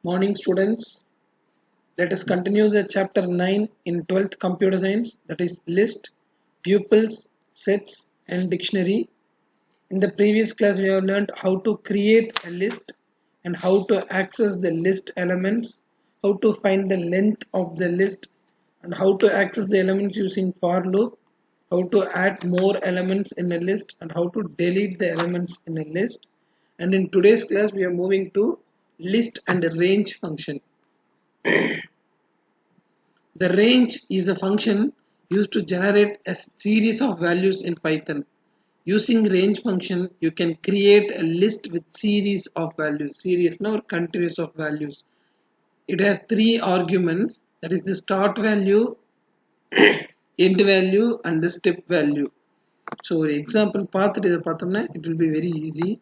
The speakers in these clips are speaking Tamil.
Morning students, let us continue the chapter 9 in 12th computer science, that is list, tuples, sets and dictionary. In the previous class we have learned how to create a list and how to access the list elements, how to find the length of the list and how to access the elements using for loop, how to add more elements in a list and how to delete the elements in a list. And in today's class we are moving to list and range function. The range is a function used to generate a series of values in Python. Using range function, you can create a list with series of values, series or continuous of values. It has three arguments, that is the start value, end value and the step value. So example it will be very easy.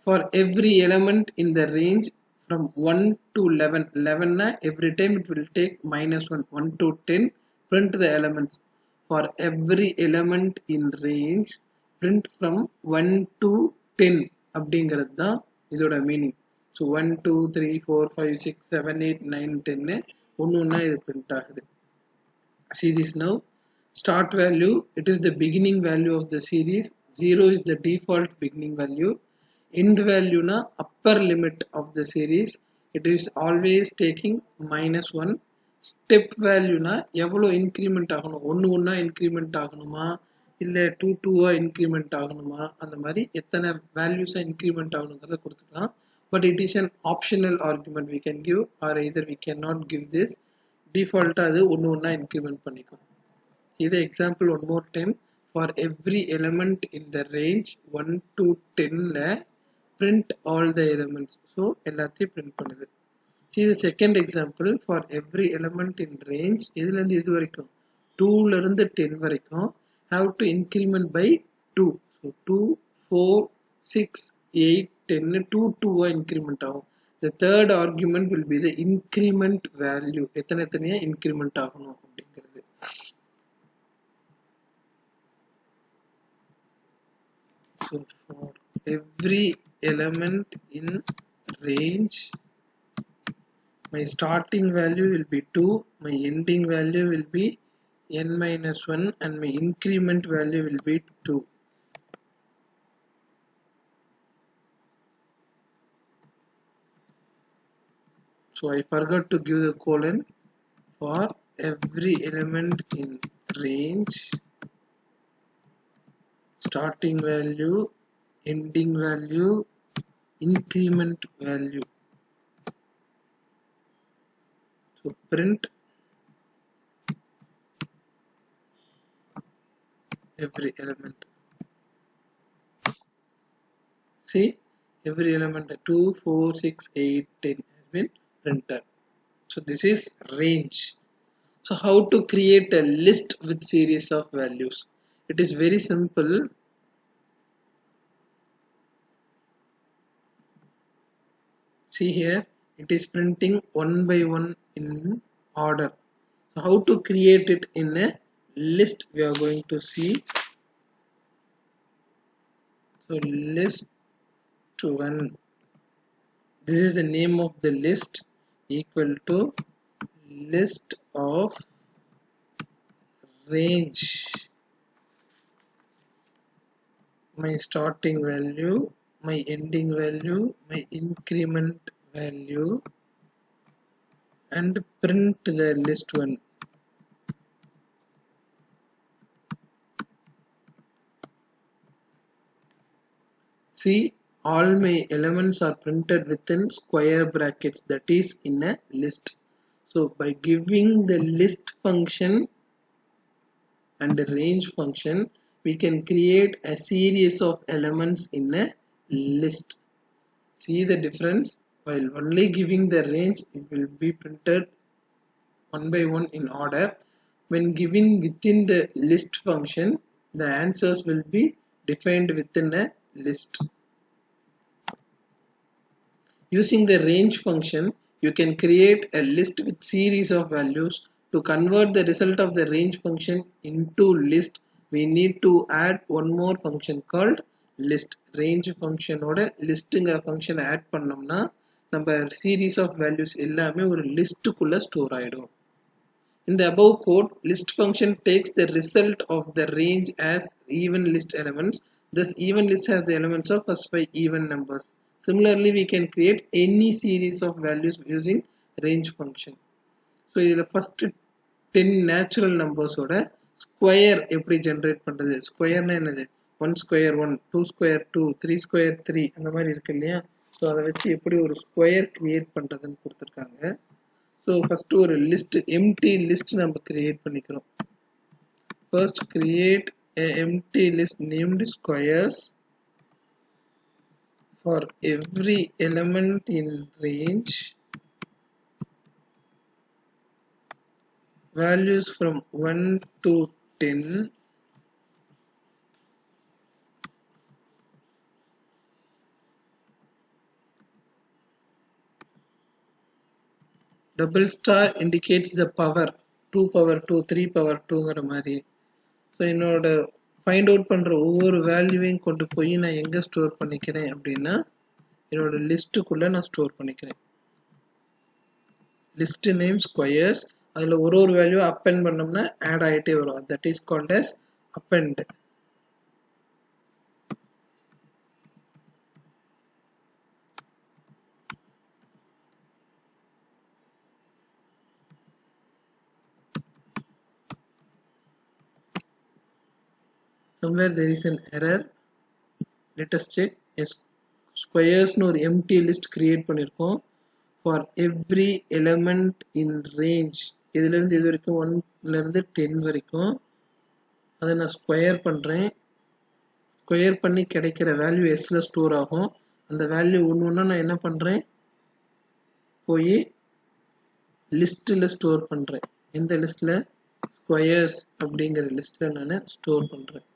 For every element in the range from 1 to 11, 11 every time it will take -1, 1 to 10, print the elements. For every element in range, print from 1 to 10 அப்படிங்கிறது தான் இதோட மீனிங். ஸோ 1 2 3 4 5 6 7 8 9 10 ஒன்று ஒன்றா இது print ஆகுது. See this now. Start value, it is the beginning value of the series. 0 is the default beginning value. End value na upper limit of the series, it is always taking -1. Step value na எவ்வளோ increment ஆகணும், ஒன்று ஒன்றா increment ஆகணுமா இல்லை 2 2 increment ஆகணுமா, அந்த மாதிரி எத்தனை values increment ஆகணுங்கிறத கொடுத்துக்கலாம். But it is an optional argument we can give or either we cannot give this. Default அது ஒன்று ஒன்றா increment பண்ணிக்கும். See the example one more time. For every element in the range 1 to 10 la print all the elements. So எல்லாத்தையும் print பண்ணுது. See the second example. For every element in range இதுல இருந்து இது வரைக்கும் 2 ல இருந்து 10 வரைக்கும் have to increment by 2. So 2 4 6 8 10 2 2 increment ஆகும். The third argument will be the increment value. எத்தனையா increment ஆகணும் அப்படிங்கிறது. So for every element in range, my starting value will be 2, my ending value will be n-1 and my increment value will be 2. So I forgot to give the colon. For every element in range, starting value, ending value, increment value. So print every element. See, every element 2 4 6 8 10 has been printed. So this is range. So how to create a list with series of values? It is very simple. See here, it is printing one by one in order. So how to create it in a list we are going to see. So list 1, this is the name of the list, equal to list of range, my starting value, my ending value, my increment value, and print the list 1. See, all my elements are printed within square brackets, that is in a list. So by giving the list function and the range function, we can create a series of elements in a list. See the difference? While only giving the range, it will be printed one by one in order. When giving within the list function, the answers will be defined within a list. Using the range function, you can create a list with series of values. To convert the result of the range function into list, we need to add one more function called list. Range function oda list function add பண்ணோம்னா நம்ம series of values எல்லாமே ஒரு லிஸ்ட்டுக்குள்ள ஸ்டோர் ஆயிடும். In the above code, list function takes the result of the range as even list elements. This even list has the elements of first 5 even numbers. Similarly, we can create any series of values using range function. So, the first 10 natural numbers ஓட square எப்படி generate பண்றது? Square னா என்னது? 1 square 1, 2 square 2, 3 square 3 அந்த மாதிரி இருக்கு இல்லையா? So, அதை வச்சு எப்படி ஒரு square create பண்றதுன்னு கொடுத்திருக்காங்க. So first ஒரு list empty list நம்ம create பண்ணிக்கிறோம். First create a empty list named squares for every element in range, values from 1 to 10, double star indicates the power 2 power 2 3 power 2ங்கிற மாதிரி. ஸோ என்னோட ஃபைண்ட் அவுட் பண்ணுற ஒவ்வொரு வேல்யூவையும் கொண்டு போய் நான் எங்கே ஸ்டோர் பண்ணிக்கிறேன் அப்படின்னா என்னோட லிஸ்ட்டுக்குள்ளே நான் ஸ்டோர் பண்ணிக்கிறேன். லிஸ்ட் நேம் ஸ்கொயர்ஸ், அதில் ஒரு வேல்யூ அப்பெண்ட் பண்ணோம்னா ஆட் ஆகிட்டே வரும். That is called as append. Somewhere there is an error. Let us check. Yes, squares னு ஒரு empty list create பண்ணிருக்கோம். For every element in range, இதிலிருந்து இது வரைக்கும் 1 இருந்து 10 வரைக்கும் அதை நான் ஸ்கொயர் பண்றேன். ஸ்கொயர் பண்ணி கிடைக்கிற வேல்யூ எஸ்ல ஸ்டோர் ஆகும். அந்த வேல்யூ ஒன்று நான் என்ன பண்றேன், போய் லிஸ்ட்ல ஸ்டோர் பண்றேன். இந்த லிஸ்ட்ல ஸ்கொயர்ஸ் அப்படிங்கிற லிஸ்ட்ல நான் ஸ்டோர் பண்றேன்.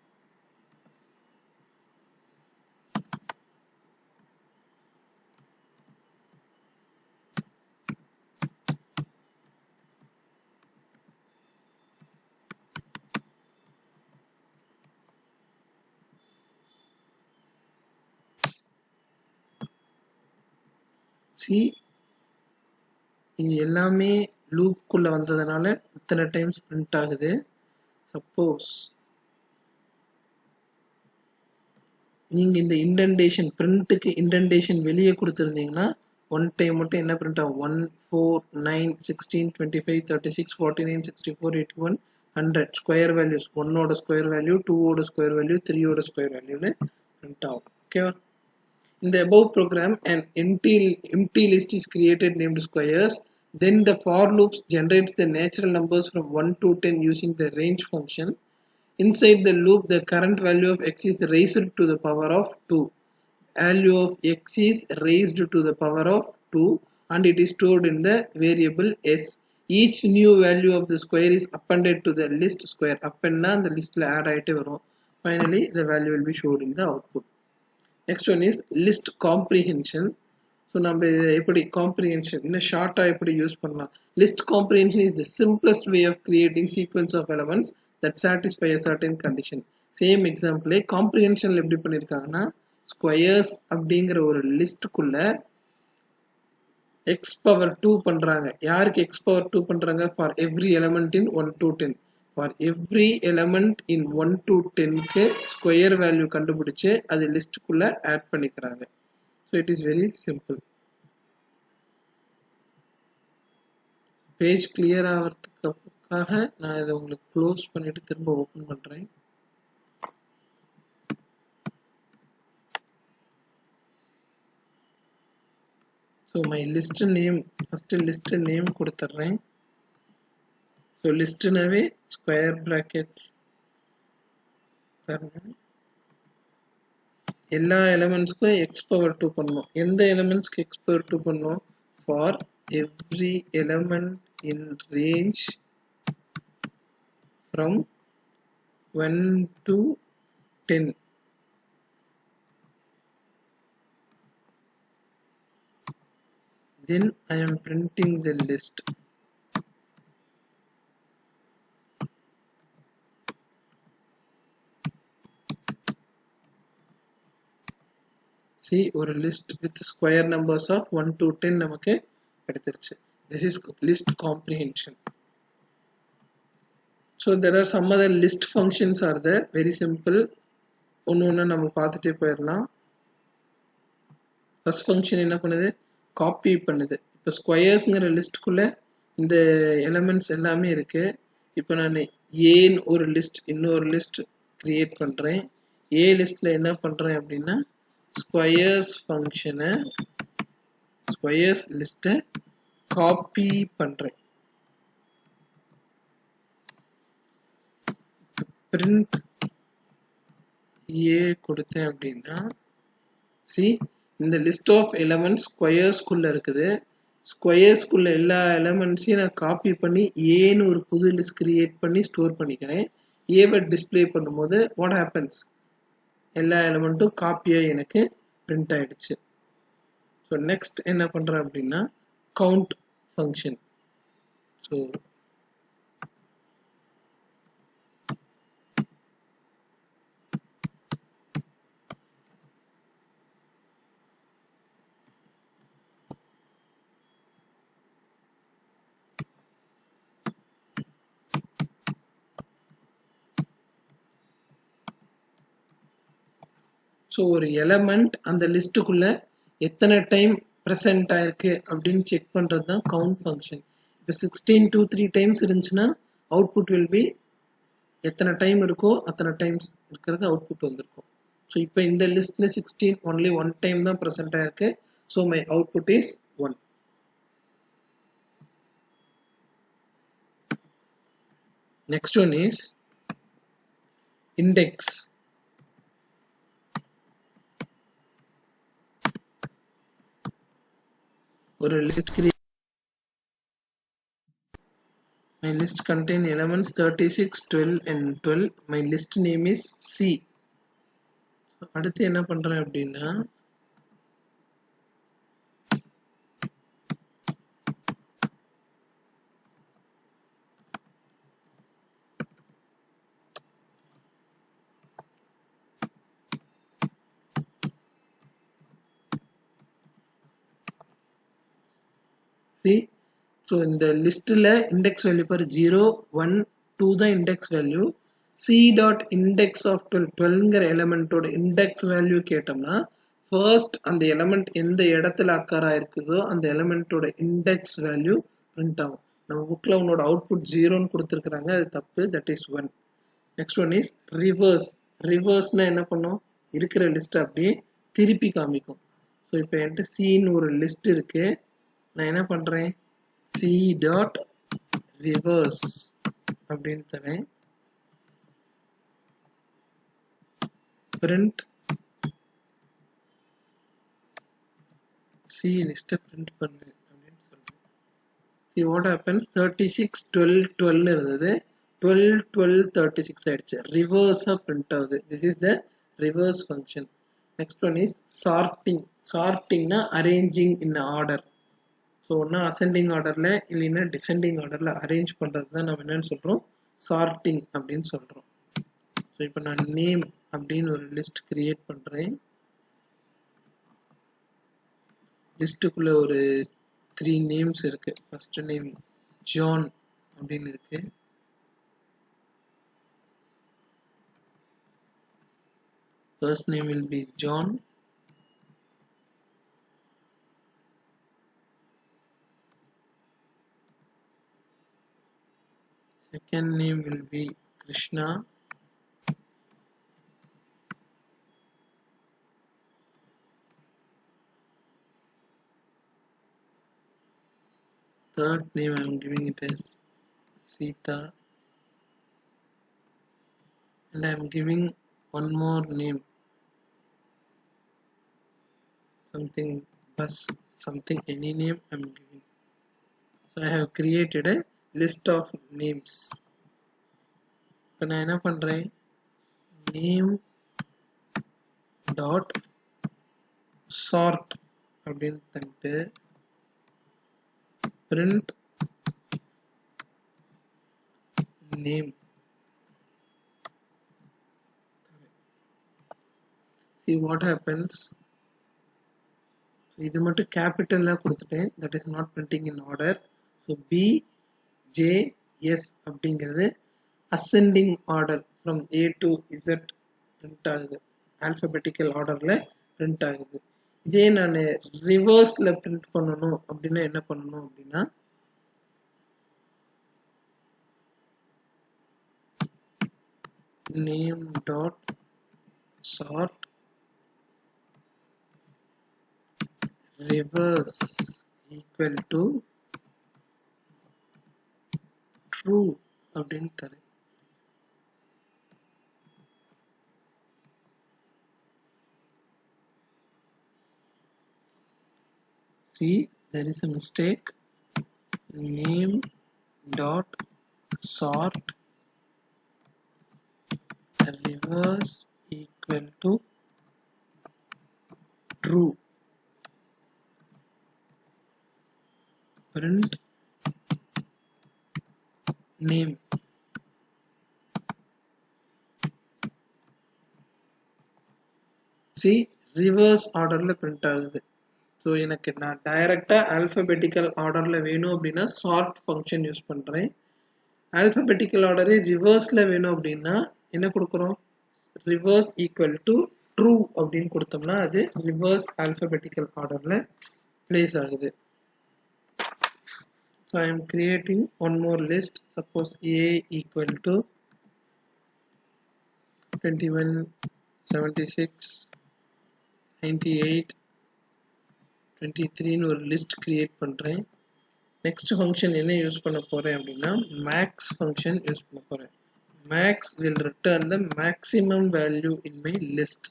இது எல்லாமே லூப்குள்ள வந்ததுனால இத்தனை டைம்ஸ் பிரிண்ட் ஆகுது. சப்போஸ் நீங்க இந்த இண்டென்டேஷன் பிரிண்ட்டுக்கு இண்டென்டேஷன் வெளியே கொடுத்துருந்தீங்கன்னா ஒன் டைம் மட்டும் என்ன பிரிண்ட் ஆகும், 1 4 9 16 25 36 49 64 81 100 ஸ்கொயர் வேல்யூஸ், 1ஓட ஸ்கொயர் வேல்யூ, 2ஓட ஸ்கொயர் வேல்யூ, 3ஓட ஸ்கொயர் வேல்யூன்னு பிரிண்ட் ஆகும். ஓகேவா? In the above program, an empty list is created named squares. Then the for loops generates the natural numbers from 1 to 10 using the range function. Inside the loop, the current value of x is raised to the power of 2. Value of x is raised to the power of 2 and it is stored in the variable s. Each new value of the square is appended to the list square. Append na the list la add ஆயிட்டே வரும். Finally, the value will be showed in the output. Next one is list comprehension. So நம்ம எப்படி comprehension இன்னும் ஷார்ட்டா எப்படி யூஸ் பண்ணலாம். List comprehension is the simplest way of creating sequence of elements that satisfy a certain condition. Same example comprehension எப்படி பண்ணிருக்காங்கன்னா squares அப்படிங்கிற ஒரு லிஸ்ட்குள்ள x power 2 பண்றாங்க. யாருக்கு x power 2 பண்றாங்க? For every element in 1 to 10. For every element in 1 to 10 க்கு ஸ்கொயர் வேல்யூ கண்டுபிடிச்சு அது லிஸ்ட்குள்ள ஆட் பண்ணிக்கிறாங்க. So it is very simple. Page clear ஆகிறதுக்காக நான் இதை உங்களுக்கு க்ளோஸ் பண்ணிட்டு திரும்ப ஓபன் பண்றேன். So my list name, first list name கொடுத்துறேன். So list நாவே square brackets தரணும். எல்லா எலிமெண்ட்ஸ்க்கும் x power 2 பண்ணணும். எந்த எலிமெண்ட்ஸ்க்கு x power 2 பண்ணணும்? For every element in range from 1 to 10. Then I am printing the list. see ஒரு list with square numbers of 1 to 10 நமக்கு கிடைச்சிருச்சு. This is list comprehension. So there are some other list functions are there, very simple. ஒன்னு நம்ம பார்த்துட்டே போயிடலாம். First function என்ன பண்ணுது, காப்பி பண்ணுது. இப்போ ஸ்கொயர்ஸ்ங்கிற லிஸ்ட்குள்ள இந்த எலிமெண்ட்ஸ் எல்லாமே இருக்கு. இப்போ நான் ஏன்னு ஒரு லிஸ்ட் இன்னொரு லிஸ்ட் கிரியேட் பண்றேன். ஏ லிஸ்ட்ல என்ன பண்றேன் அப்படின்னா ஸ்கொயர்ஸ் ஃபங்க்ஷனை ஸ்கொயர்ஸ் லிஸ்ட்டை காப்பி பண்றேன். பிரிண்ட் ஏ கொடுத்தேன் அப்படின்னா see இந்த லிஸ்ட் ஆஃப் எலிமெண்ட்ஸ் ஸ்கொயர்ஸ்குள்ள இருக்குது. ஸ்கொயர்ஸ்குள்ள எல்லா எலிமெண்ட்ஸையும் நான் காப்பி பண்ணி ஏன்னு ஒரு புது லிஸ்ட் கிரியேட் பண்ணி ஸ்டோர் பண்ணிக்கிறேன். ஏவை டிஸ்பிளே பண்ணும்போது வாட் ஹேப்பன்ஸ், எல்லா எலிமெண்ட்டும் காப்பியாக எனக்கு பிரிண்ட் ஆயிடுச்சு. ஸோ நெக்ஸ்ட் என்ன பண்ணுறேன் அப்படின்னா கவுண்ட் ஃபங்க்ஷன். ஸோ ஒரு எலமெண்ட் அந்த லிஸ்ட்டுக்குள்ள எத்தனை டைம் ப்ரெசென்ட் ஆயிருக்கு அப்படின்னு செக் பண்ணுறது தான் கவுண்ட் ஃபங்க்ஷன். இப்போ 16 2 3 டைம்ஸ் இருந்துச்சுன்னா அவுட்புட் வில் பி எத்தனை டைம் இருக்கோ அத்தனை டைம்ஸ் இருக்கிறது அவுட்புட் வந்திருக்கும். ஸோ இப்போ இந்த லிஸ்ட்ல 16 ஒன்லி 1 டைம் தான் ப்ரெசென்ட் ஆயிருக்கு. So my output is 1. Next one is index. ஒரு list create. My list contain elements 36 12 and 12. My list name is C. அடுத்து என்ன பண்றேன் அப்படின்னா see, so இந்த லிஸ்ட்ல இண்டெக்ஸ் வேல்யூ பாரு 0 1 2 தான் index value. C dot index of 12 12ங்கிற எலிமெண்டோட இண்டெக்ஸ் வேல்யூ கேட்டோம்னா ஃபர்ஸ்ட் அந்த எலிமெண்ட் எந்த இடத்துல அக்கரா இருக்குதோ அந்த எலிமெண்டோட இண்டெக்ஸ் வேல்யூ பிரிண்ட் ஆகும். நம்ம புக்ல உன்னோட அவுட்புட் 0ன்னு கொடுத்துருக்காங்க, அது தப்பு. That is 1. Next one is reverse. ரிவர்ஸ்னா என்ன பண்ணும், இருக்கிற லிஸ்ட் அப்படியே திருப்பி காமிக்கும். ஸோ இப்போ என்கிட்ட சின்னு ஒரு லிஸ்ட் இருக்கு. நான் என்ன பண்றேன், c டாட் ரிவர்ஸ் அப்படின்னு தரேன். print c லிஸ்ட்டை பிரிண்ட் பண்ணு அப்படின்னு சொல்றேன். see what happens, 36 12 12 இருந்தது, 12 12 36 ஆயிடுச்சு. ரிவர்ஸா பிரிண்ட் ஆகுது. this is the reverse function. next one is sorting. sortingனா arranging in order. So ஒன்றா அசெண்டிங் ஆர்டரில் இல்லைன்னா டிசெண்டிங் ஆர்டரில் அரேஞ்ச் பண்ணுறது தான் நம்ம என்னன்னு சொல்கிறோம், சார்ட்டிங் அப்படின்னு சொல்கிறோம். ஸோ இப்போ நான் நேம் அப்படின்னு ஒரு லிஸ்ட் கிரியேட் பண்ணுறேன். லிஸ்ட்டுக்குள்ளே ஒரு 3 நேம்ஸ் இருக்குது. ஃபஸ்ட்டு நேம் ஜான் அப்படின்னு இருக்கு. First name will be John. Second name will be Krishna. Third name I am giving it as Sita. And I am giving one more name. Something bus, something, any name I am giving. So I have created a list of names. இப்போ நான் என்ன பண்றேன், நேம் டாட் சார்ட் அப்படின்னு தந்துட்டு print name. see what happens, இது மட்டும் கேபிட்டல்ல கொடுத்துட்டேன், that is not printing in order. So B J S அப்படிங்கிறது ascending order from A to Z print ஆகுது, alphabetical orderல print ஆகுது. இதே நான் ரிவர்ஸ்ல print பண்ணணும் அப்படின்னா என்ன பண்ணணும் அப்படின்னா name dot sort reverse equal to true அப்படின்னு தரேன். See, there is a mistake. Name dot sort reverse equal to true. Print name. See, reverse orderல print ஆகுது. ஸோ எனக்கு நான் டைரக்டாக ஆல்ஃபபெட்டிக்கல் ஆர்டரில் வேணும் அப்படின்னா சார்ட் ஃபங்க்ஷன் யூஸ் பண்ணுறேன். ஆல்ஃபபெட்டிக்கல் ஆர்டரே ரிவர்ஸில் வேணும் அப்படின்னா என்ன கொடுக்குறோம், ரிவர்ஸ் ஈக்குவல் டு ட்ரூ அப்படின்னு கொடுத்தோம்னா அது ரிவர்ஸ் ஆல்ஃபபெட்டிக்கல் ஆர்டரில் பிளேஸ் ஆகுது. So I am creating one more list. Suppose A equal to 21, 76, 98, 23 ஒரு லிஸ்ட் கிரியேட் பண்ணுறேன். நெக்ஸ்ட் ஃபங்க்ஷன் என்ன யூஸ் பண்ண போகிறேன் அப்படின்னா மேக்ஸ் ஃபங்க்ஷன் யூஸ் பண்ண போகிறேன். Max will return the maximum value in my list.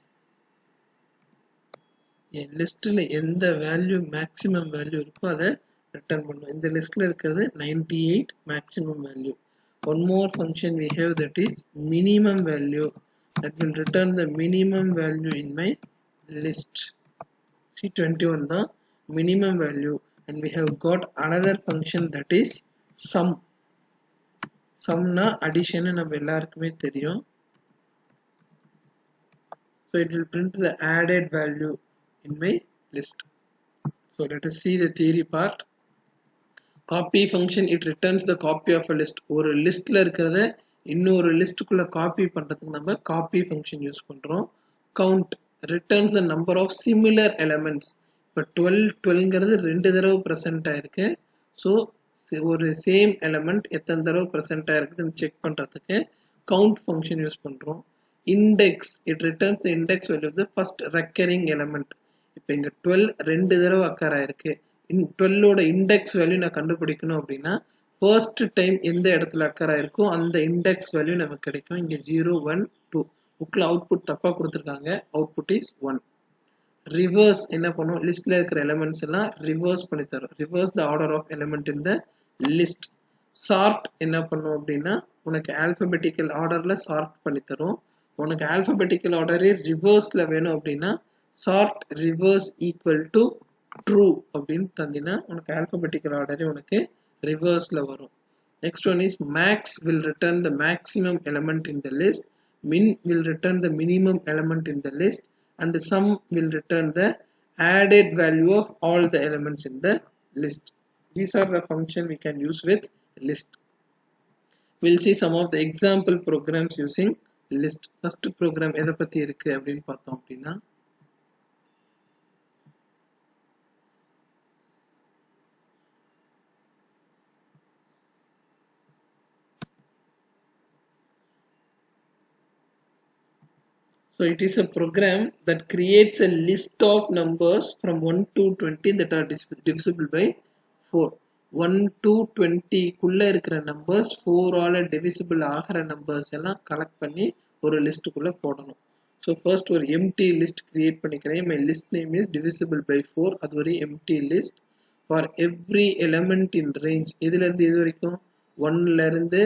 என் லிஸ்ட்டில் எந்த வேல்யூ மேக்ஸிமம் வேல்யூ இருக்கோ அதை ரிட்டர்ன் பண்ணும். இந்த லிஸ்ட்டில் இருக்கிறது 98 maximum value. One more function we have that is minimum value that will return the minimum value in my list. See, 21 the minimum value, and we have got another function that is sum. Sum na addition நம்ம எல்லாருக்குமே தெரியும். So it will print the added value in my list. So let us see the theory part. Copy function, it returns the copy of a list. ஒரு லிஸ்ட்ல இருக்கிறத இன்னொரு லிஸ்ட்டுக்குள்ள காப்பி பண்றதுக்கு நம்ம காப்பி ஃபங்க்ஷன் யூஸ் பண்றோம். Count returns the number of similar elements. இப்போ 12ங்கிறது 2 தடவை ப்ரெசென்ட் ஆயிருக்கு. ஸோ ஒரு சேம் எலமெண்ட் எத்தனை தடவை ப்ரெசென்ட் ஆயிருக்குன்னு செக் பண்ணுறதுக்கு கவுண்ட் ஃபங்க்ஷன் யூஸ் பண்ணுறோம். Index, it returns the index value of the first recurring element. இப்போ இங்கே 12 2 தடவை அக்கர் ஆயிருக்கு. 12ஓட இண்டெக்ஸ் வேல்யூ நான் கண்டுபிடிக்கணும் அப்படின்னா ஃபர்ஸ்ட் டைம் எந்த இடத்துல அக்கர் ஆயிருக்கோ அந்த இண்டெக்ஸ் வேல்யூ நமக்கு கிடைக்கும். இங்கே 0, 1, 2. புக்கில் அவுட்புட் தப்பாக கொடுத்துருக்காங்க, அவுட்புட் இஸ் 1. ரிவர்ஸ் என்ன பண்ணும், லிஸ்ட்ல இருக்கிற எலிமெண்ட்ஸ் எல்லாம் ரிவர்ஸ் பண்ணி தரும். Reverse the order of element in the list. Sort என்ன பண்ணும் அப்படின்னா உனக்கு ஆல்பபெட்டிக்கல் ஆர்டர்ல சார்ட் பண்ணி தரும். உனக்கு ஆல்பபெட்டிக்கல் ஆர்டரே ரிவர்ஸ்ல வேணும் அப்படின்னா sort reverse equal to true அப்படின்னு தந்தினா உனக்கு ஆல்பபெட்டிக்கல் ஆர்டரே உனக்கு ரிவர்ஸ்ல வரும். Next one is max will return the maximum element in the list. Min will return the minimum element in the list. And the sum will return the added value of all the elements in the list. These are the functions we can use with list. We'll see some of the example programs using list. First program எதை பத்தி இருக்கு அப்படின்னு பார்த்தோம் அப்படின்னா so it is a program that creates a list of numbers from 1 to 20 that are divisible by 4. 1 to 20 குள்ள இருக்கிற நம்பர்ஸ் 4 ஆல divisible ஆகிற நம்பர்ஸ் எல்லாம் கலெக்ட் பண்ணி ஒரு லிஸ்ட்டுக்குள்ள போடணும். ஸோ ஃபர்ஸ்ட் ஒரு எம்டி லிஸ்ட் கிரியேட் பண்ணிக்கிறேன். My list name is divisible by 4. அது ஒரு empty list for every element in range. இதுலேருந்து இது வரைக்கும் 1லேருந்து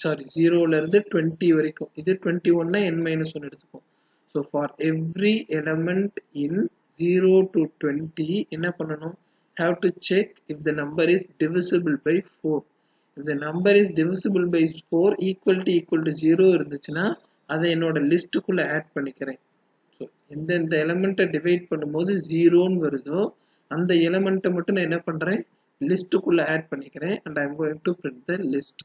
0லேருந்து 20 வரைக்கும். இது 21னா n-1 எடுத்துக்கும். So for every element in 0 to 20 என்ன பண்ணணும், have to check if the number is divisible by 4. if the number is divisible by 4 equal to 0 இருந்துச்சுன்னா அதை என்னோட லிஸ்ட்டுக்குள்ள ஆட் பண்ணிக்கிறேன். ஸோ எந்தெந்த எலிமெண்ட்டை டிவைட் பண்ணும்போது 0ன்னு வருதோ அந்த எலிமெண்ட்டை மட்டும் நான் என்ன பண்ணுறேன், லிஸ்ட்டுக்குள்ளே ஆட் பண்ணிக்கிறேன். And I am going to print the list.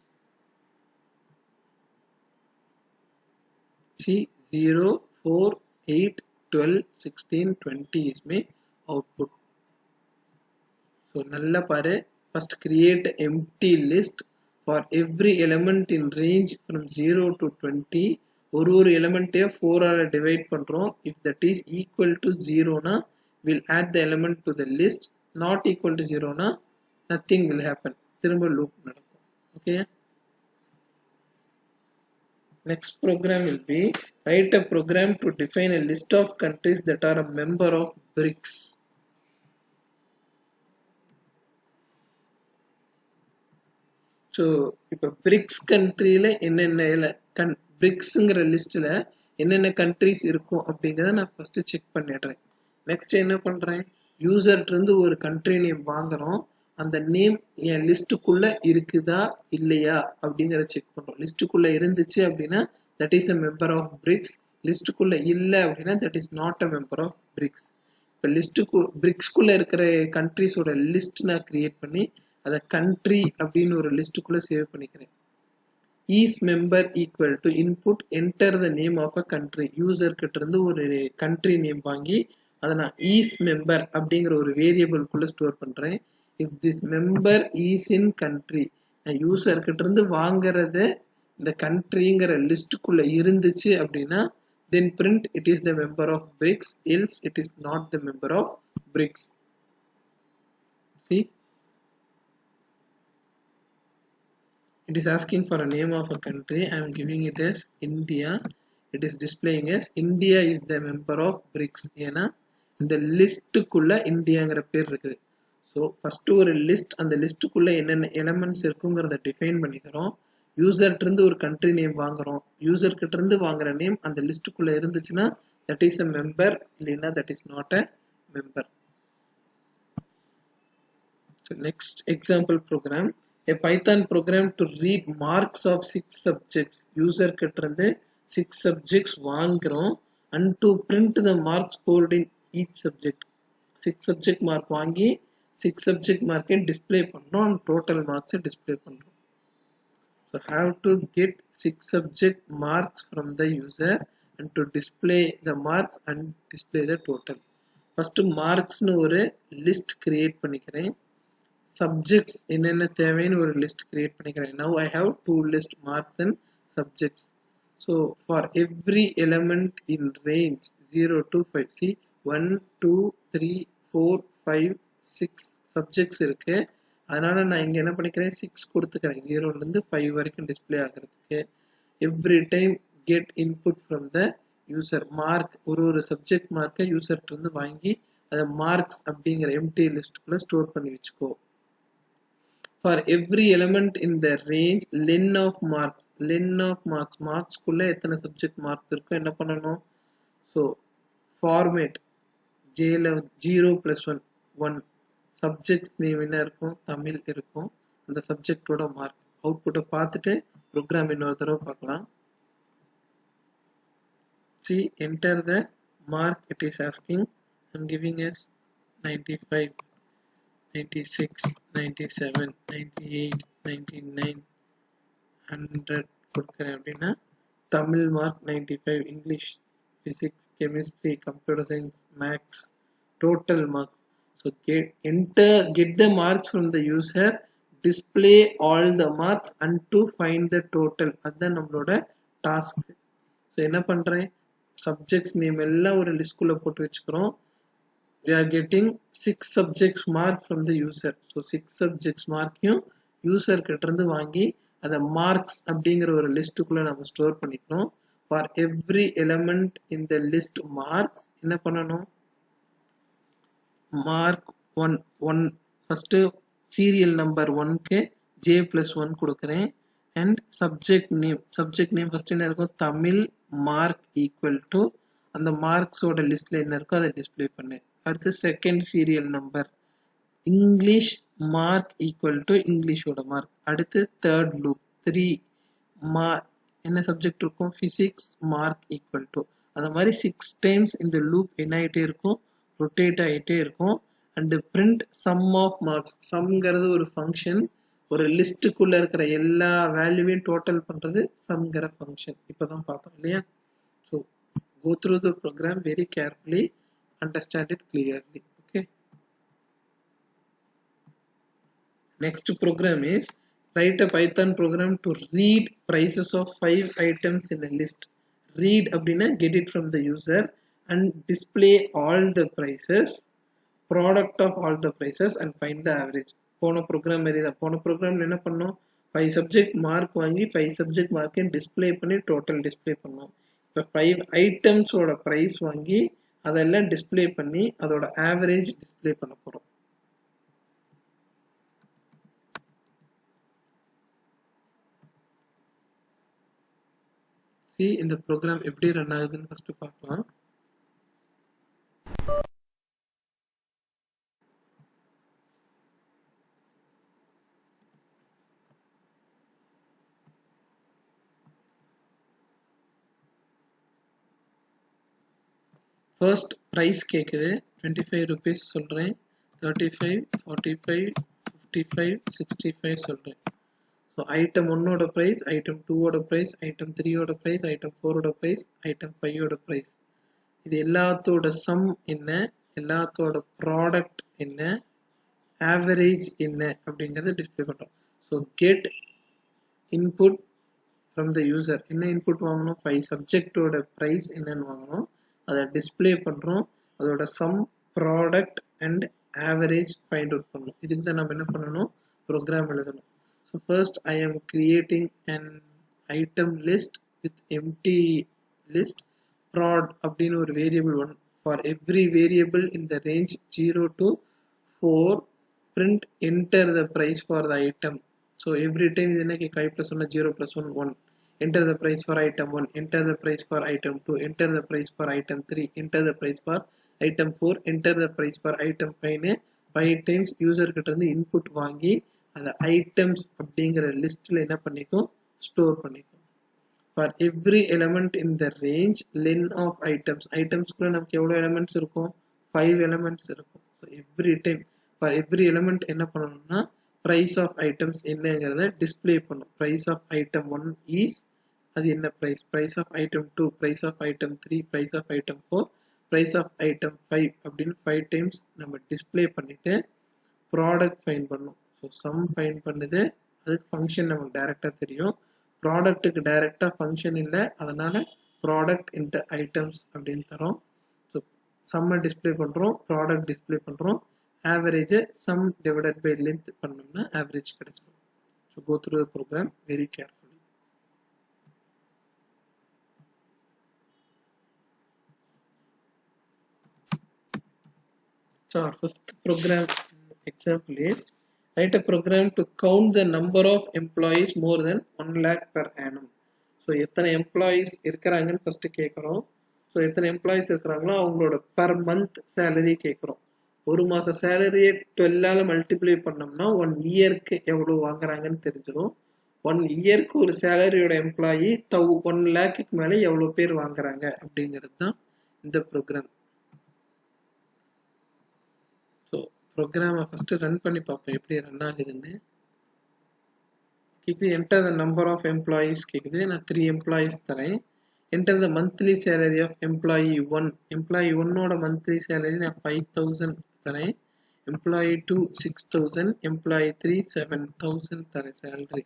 See 0, 4, 8, 12, 16, 20 is my output. So nalla paru, first create empty list for every element in range from 0 to 20. ஒரு element 4 ஆல divide பண்றோம். If that is equal to 0 na we'll add the element to the list. Not equal to 0 na nothing will happen. திரும்ப loop நடக்கும். Okay. Next program will be write a program to define a list of countries that are a member of BRICS. So இப்போ BRICS countryல என்னென்ன BRICSங்கிற லிஸ்ட்ல என்னென்ன கண்ட்ரிஸ் இருக்கும் அப்படிங்கிறத நான் ஃபர்ஸ்ட் செக் பண்ணிடுறேன். நெக்ஸ்ட் என்ன பண்றேன், யூசர்ட்ட இருந்து ஒரு கண்ட்ரி நேம் வாங்குறோம். அந்த நேம் என் லிஸ்ட்டுக்குள்ள இருக்குதா இல்லையா அப்படிங்கிறத செக் பண்றோம். லிஸ்ட்டுக்குள்ள இருந்துச்சு அப்படின்னா that is a member of BRICS. லிஸ்ட்டுக்குள்ள இல்லை அப்படின்னா that is not a member of BRICS. இப்போ பிரிக்ஸ்குள்ள இருக்கிற கண்ட்ரிஸோட லிஸ்ட் நான் கிரியேட் பண்ணி அதை கண்ட்ரி அப்படின்னு ஒரு லிஸ்ட்டுக்குள்ள சேவ் பண்ணிக்கிறேன். Is member equal to input enter the name of a country. User கிட்ட இருந்து ஒரு கண்ட்ரி நேம் வாங்கி அதை நான் ஈஸ் மெம்பர் அப்படிங்கிற ஒரு வேரியபிள்குள்ள ஸ்டோர் பண்றேன். If this member is in country, நான் யூசர் கிட்ட இருந்து வாங்குறத இந்த கண்ட்ரிங்கிற லிஸ்ட்டுக்குள்ள இருந்துச்சு அப்படின்னா then print it is the member of BRICS, else it is not the member of BRICS. See, it is asking for a name of a country. I am giving it as India. It is displaying as India is the member of BRICS. ஏன்னா இந்த லிஸ்ட்டுக்குள்ள இந்தியாங்கிற பேர் இருக்குது. ஸோ ஃபர்ஸ்ட் ஒரு லிஸ்ட், அந்த லிஸ்ட்டுக்குள்ள என்னென்ன எலமெண்ட்ஸ் இருக்குங்கிறத டிஃபைன் பண்ணிக்கிறோம். யூசர்கிட்ட இருந்து ஒரு கண்ட்ரி நேம் வாங்குறோம். யூசர் கிட்ட இருந்து வாங்குற நேம் அந்த லிஸ்ட்டுக்குள்ள இருந்துச்சுன்னா தட் இஸ் அ மெம்பர், இல்லைன்னா that is not a member. So next example program, a Python program to read marks of 6 subjects. User கிட்ட இருந்து 6 subjects வாங்குறோம் and to print the marks scored in each subject. 6 subject mark வாங்கி 6 subject mark display பண்றோம் and total marks display பண்றோம். So have to get 6 subject marks from the user and to display the marks and display the total. First marks னு ஒரு list create பண்ணிக்கிறேன். Subjects என்னென்ன தேவைன்னு ஒரு list create பண்ணிக்கிறேன். Now I have two list, marks and subjects. So for every element in range 0 to 5, see 1, 2, 3, 4, 5, 6 subjects இருக்கு. அதனால நான் இங்க என்ன பண்ணிக்கிறேன், 6 கொடுத்துக்கிறேன். 0ல இருந்து 5 வரைக்கும் டிஸ்பிளே ஆகிறதுக்கு. Every time get input from the user. Mark, ஒரு சப்ஜெக்ட் மார்க்கை யூசர்கிட்ட இருந்து வாங்கி அதை மார்க்ஸ் அப்படிங்கிற எம்டி லிஸ்ட்டுக்குள்ள ஸ்டோர் பண்ணி வச்சுக்கோ. For every element in the range len of marks, மார்க்ஸ்குள்ள எத்தனை சப்ஜெக்ட் மார்க் இருக்கோ என்ன பண்ணணும், ஸோ ஃபார்மேட் ஜேல 0+1 1 சப்ஜெக்ட் நேம் என்ன இருக்கும், தமிழ் இருக்கும். அந்த சப்ஜெக்டோட மார்க் அவுட்புட்டை பார்த்துட்டு ப்ரோக்ராம் இன்னொரு தடவை பார்க்கலாம். See, enter the mark it is asking. I'm giving as 95, 96, 97, 98, 99, 100 கொடுக்கிறேன் அப்படின்னா Tamil mark 95, English, physics, chemistry, computer science, maths, total marks. So get the marks from the user, display all the marks and to find the total. அதுதான் நம்மளோட டாஸ்க். ஸோ என்ன பண்றேன், சப்ஜெக்ட்ஸ் நேம் எல்லாம் ஒரு லிஸ்ட்குள்ள போட்டு வச்சுக்கிறோம். We are getting 6 subjects mark from the user. So 6 subjects marக்கையும் user கிட்ட இருந்து வாங்கி அதை மார்க்ஸ் அப்படிங்கிற ஒரு லிஸ்ட்டுக்குள்ள நம்ம ஸ்டோர் பண்ணிக்கிறோம். For every element in the list marks என்ன பண்ணணும், மார்க் 1 ஃபர்ஸ்ட் சீரியல் நம்பர் 1க்கு J+1 கொடுக்குறேன். அண்ட் சப்ஜெக்ட் நேம் ஃபர்ஸ்ட் என்ன இருக்கும், தமிழ் மார்க் ஈக்குவல் டு அந்த மார்க்ஸோட லிஸ்ட்ல என்ன இருக்கோ அதை டிஸ்பிளே பண்ணு. அடுத்து second serial number English mark equal to இங்கிலீஷோட மார்க். அடுத்து தேர்ட் லூப் 3 என்ன சப்ஜெக்ட் இருக்கும், பிசிக்ஸ் மார்க் ஈக்குவல் டு அந்த மாதிரி 6 டைம்ஸ் இந்த லூப் என்ன ஆகிட்டே இருக்கும், ரொட்டேட் ஆகிட்டே இருக்கும். And print sum of marks. சம்ங்கிறது ஒரு ஃபங்க்ஷன், ஒரு லிஸ்ட்டுக்குள்ளே இருக்கிற எல்லா வேல்யூவையும் டோட்டல் பண்ணுறது சம்ங்கிற ஃபங்க்ஷன். இப்போ தான் பார்த்தோம் இல்லையா? So go through the program very carefully, understand it clearly. Okay. Next program is write a Python program to read prices of 5 items in a list. Read அப்படின்னா get it from the user and display all the prices, product of all the prices and find the average. போன ப்ரோக்ராம் மாதிரி தான். போன ப்ரோக்ராம் என்ன பண்ணோம், 5 சப்ஜெக்ட் மார்க் வாங்கி 5 சப்ஜெக்ட் மார்க்கையும் டிஸ்பிளே பண்ணி டோட்டல் டிஸ்பிளே பண்ணோம். இப்போ 5 ஐட்டம்ஸோட ப்ரைஸ் வாங்கி அதெல்லாம் டிஸ்பிளே பண்ணி அதோட ஆவரேஜ் டிஸ்பிளே பண்ண போகிறோம். இந்த ப்ரோக்ராம் எப்படி ரன் ஆகுதுன்னு ஃபர்ஸ்ட் பார்க்கலாம். ஃபர்ஸ்ட் ப்ரைஸ் கேட்குது, 25 ருபீஸ் சொல்கிறேன், 35, 45, 55, 65 சொல்கிறேன். ஸோ ஐட்டம் 1ஓட ப்ரைஸ், ஐட்டம் 2ஓட ப்ரைஸ், ஐட்டம் 3ஓட ப்ரைஸ், ஐட்டம் 4ஓட ப்ரைஸ், ஐட்டம் 5ஓட ப்ரைஸ். இது எல்லாத்தோட சம் என்ன, எல்லாத்தோட ப்ராடக்ட் என்ன, ஆவரேஜ் என்ன அப்படிங்கிறத டிஸ்பிளே பண்ணுறோம். So get input from the user. என்ன இன்புட் வாங்கணும், 5 சப்ஜெக்டோட ப்ரைஸ் என்னன்னு வாங்கணும், அதை டிஸ்பிளே பண்ணுறோம். அதோட sum, product and average find out பண்ணணும். இதுக்கு தான் நம்ம என்ன பண்ணணும், ப்ரோக்ராம் எழுதணும். So first I am creating an item list with empty list prod அப்படின்னு ஒரு variable one. For every variable in the range 0 to 4 print enter the price for the item. So every time இது என்ன கேட்க, 5 + 1 0 + 1 1. Enter the price for item 1, enter the price for item 2, enter the price for item 3, enter the price for item 4, enter the price for item 5. 5 times user கிட்ட இருந்து இன்புட் வாங்கி அந்த ஐட்டம்ஸ் அப்படிங்கிற லிஸ்ட்ல என்ன பண்ணிக்கும், ஸ்டோர் பண்ணிக்கும். For every element in the range len of items. ஐட்டம்ஸ்க்குள்ள நமக்கு எவ்வளோ எலிமெண்ட்ஸ் இருக்கும், 5 எலிமெண்ட்ஸ் இருக்கும். So every time for every element என்ன பண்ணணும்னா price of items என்னங்கிறத டிஸ்பிளே பண்ணும். price of item 1 is, அது என்ன price, price of item 2, price of item 3, price of item 4, price of item 5 அப்படின்னு 5 டைம்ஸ் நம்ம டிஸ்பிளே பண்ணிட்டு ப்ராடக்ட் ஃபைன் பண்ணும். ஸோ சம் ஃபைன் பண்ணுது, அதுக்கு ஃபங்க்ஷன் நமக்கு டைரெக்டாக தெரியும். ப்ராடக்ட்டுக்கு டைரெக்டாக ஃபங்க்ஷன் இல்லை, அதனால் ப்ராடக்ட் இன்ட்டு ஐட்டம்ஸ் அப்படின்னு தரோம். ஸோ சம்மை டிஸ்பிளே பண்ணுறோம், ப்ராடக்ட் டிஸ்பிளே பண்ணுறோம், ஆவரேஜை சம் டிவைடட் பை லென்த் பண்ணோம்னா ஆவரேஜ் கிடைச்சிடும். So go through the program very carefully. So our fifth program example is write a program to count the number of employees more than 1 lakh per annum. So எத்தனை எம்ப்ளாயீஸ் இருக்கிறாங்கன்னு ஃபர்ஸ்ட் கேட்குறோம். ஸோ எத்தனை எம்ப்ளாயீஸ் இருக்கிறாங்களோ அவங்களோட பர் மந்த் சேலரி கேட்குறோம். ஒரு மாதம் சேலரியை 12ஆல் மல்டிப்ளை பண்ணோம்னா 1 இயருக்கு எவ்வளோ வாங்குறாங்கன்னு தெரிஞ்சிடும். 1 இயருக்கு ஒரு சேலரியோட எம்ப்ளாயி 1 லேக்குக்கு மேலே எவ்வளோ பேர் வாங்குறாங்க அப்படிங்கிறது தான் இந்த ப்ரோக்ராம். ஸோ ப்ரோக்ராமை ஃபஸ்ட்டு ரன் பண்ணி பார்ப்போம் எப்படி ரன் ஆகுதுன்னு. கேட்குது enter the number of employees கேட்குது, நான் 3 எம்ப்ளாயீஸ் தரேன். Enter the monthly salary of employee 1, employee 1ஓட மந்த்லி சேலரி நான் 5000 தரேன். எம்ப்ளாயி 2 6000, எம்ப்ளாயி 3 7000 தரேன் salary.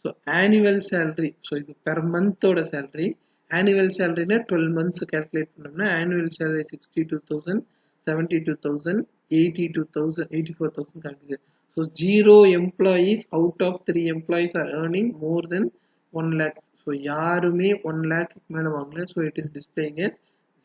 So annual salary, so இது பெர் மந்தோட சேலரி. ஆனுவல் சேலரினா 12 மந்த்ஸ் கேல்குலேட் பண்ணோம்னா ஆனுவல் சேலரி 62,000, 72,000, 82,000, 84,000 கிடைக்குது. So 0 employees out of 3 employees are earning more than 1 lakh. So யாருமே 1 lakh மேலே வாங்கல. So it is displaying as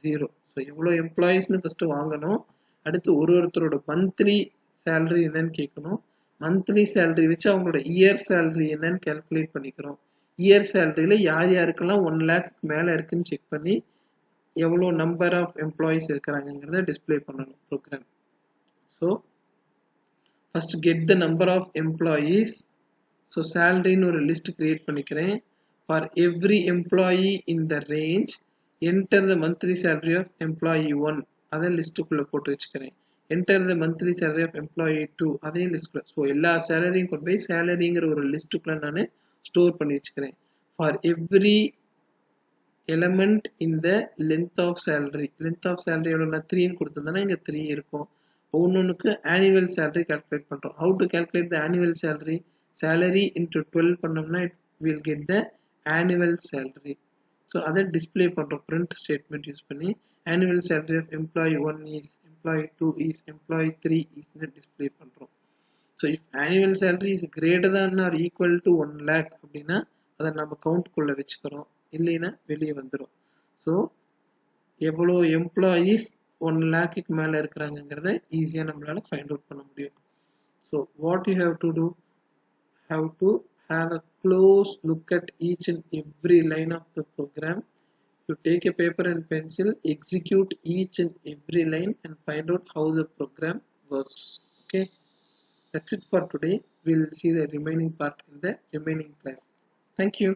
0. So எவ்வளோ எம்ப்ளாயீஸ்னு ஃபஸ்ட்டு வாங்கணும். அடுத்து ஒருத்தரோட மந்த்லி சேலரி என்னன்னு கேட்கணும். மந்த்லி சேலரி வச்சு அவங்களோட இயர் சேலரி என்னன்னு கேல்குலேட் பண்ணிக்கிறோம். இயர் சேலரியில் யார் யாருக்கெல்லாம் 1 lakh மேலே இருக்குன்னு செக் பண்ணி எவ்வளோ நம்பர் ஆஃப் எம்ப்ளாயீஸ் இருக்கிறாங்கிறத டிஸ்பிளே பண்ணணும் program. So first get the number of employees. So சேலரின்னு ஒரு லிஸ்ட் கிரியேட் பண்ணிக்கிறேன். For every employee in the range enter the monthly salary of employee 1 அதை லிஸ்ட்டுக்குள்ளே போட்டு வச்சுக்கிறேன். enter the monthly salary of employee 2 அதையும் லிஸ்ட்டுக்குள்ள. ஸோ எல்லா சேலரியும் கொண்டு போய் சேலரிங்கிற ஒரு லிஸ்ட்டுக்குள்ளே நான் ஸ்டோர் பண்ணி வச்சுக்கிறேன். For every element in the length of salary எவ்வளோ நான் 3 கொடுத்துருந்தேன்னா இங்கே 3 இருக்கும். ஒவ்வொன்றுக்கு annual salary calculate பண்ணுறோம். how to calculate the annual salary into 12 பண்ணோம்னா it will get the annual salary. So அதை டிஸ்பிளே பண்ணுறோம் print statement யூஸ் பண்ணி. annual salary of employee 1 is, employee 2 is, employee 3 is display பண்ணுறோம். So if annual salary is greater than or equal to 1 lakh அப்படின்னா அதை நம்ம கவுண்ட்குள்ளே வச்சுக்கிறோம், இல்லைன்னா வெளியே வந்துடும். ஸோ எவ்வளோ எம்ப்ளாயீஸ் 1 lakhக்கு மேலே இருக்கிறாங்கிறத ஈஸியாக நம்மளால் ஃபைண்ட் அவுட் பண்ண முடியும். So what you have to do, have to have a close look at each and every line of the program. You take a paper and pencil, execute each and every line and find out how the program works. Okay, that's it for today. We'll see the remaining part in the remaining class. Thank you.